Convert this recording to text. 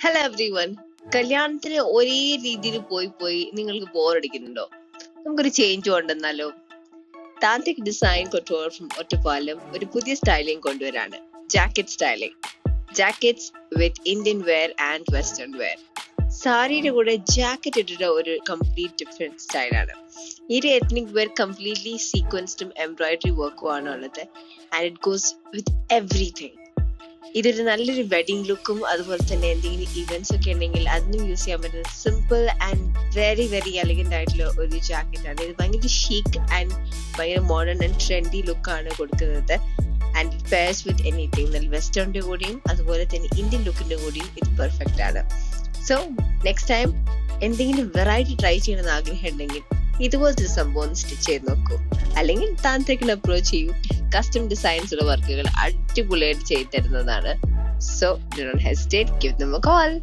Hello every one. കല്യാണത്തിന് ഒരേ രീതിയിൽ പോയി നിങ്ങൾക്ക് ബോറടിക്കുന്നുണ്ടോ? നമുക്കൊരു ചേഞ്ച് കൊണ്ടുവന്നാലോ? Tantrik design couture from Ottapalam ഒരു പുതിയ സ്റ്റൈലിംഗ് കൊണ്ടുവരാണ്. Jacket styling. Jackets with Indian wear and western wear. സാരിയുടെ കൂടെ ജാക്കറ്റ് ഇട്ടിട്ട് ഒരു കംപ്ലീറ്റ് ഡിഫറെന്റ് സ്റ്റൈലാണ്. ഈ ഒരു എത്നിക് വെയർ കംപ്ലീറ്റ്ലി സീക്വൻസ്ഡും എംബ്രോയിഡറി വർക്കും ആണ് ഉള്ളത്. And it goes with everything. ഇതൊരു നല്ലൊരു വെഡിങ് ലുക്കും അതുപോലെ തന്നെ എന്തെങ്കിലും ഇവന്റ്സ് ഒക്കെ ഉണ്ടെങ്കിൽ അതിനും യൂസ് ചെയ്യാൻ പറ്റുന്ന simple and very very elegant ആയിട്ടുള്ള ഒരു ജാക്കറ്റ് ആണ്. ഇത് ഭയങ്കര ഷീക്ക് ആൻഡ് ഭയങ്കര മോഡേൺ ആൻഡ് ട്രെൻഡി ലുക്കാണ് കൊടുക്കുന്നത്. And it pairs with anything. നല്ല വെസ്റ്റേണിന്റെ കൂടിയും അതുപോലെ തന്നെ ഇന്ത്യൻ ലുക്കിന്റെ കൂടിയും ഇത് പെർഫെക്റ്റ് ആണ്. സോ നെക്സ്റ്റ് ടൈം എന്തെങ്കിലും വെറൈറ്റി ട്രൈ ചെയ്യണമെന്ന് ആഗ്രഹം ഉണ്ടെങ്കിൽ ഇതുപോലത്തെ സംഭവം സ്റ്റിച്ച് ചെയ്ത് നോക്കൂ. അല്ലെങ്കിൽ താന്ത്രിക്കിനെ അപ്രോച്ച് ചെയ്യൂ. കസ്റ്റം ഡിസൈൻസ് ഉള്ള വർക്കുകൾ അടിപൊളിയായിട്ട് ചെയ്തു തരുന്നതാണ്. So do not hesitate, give them a call.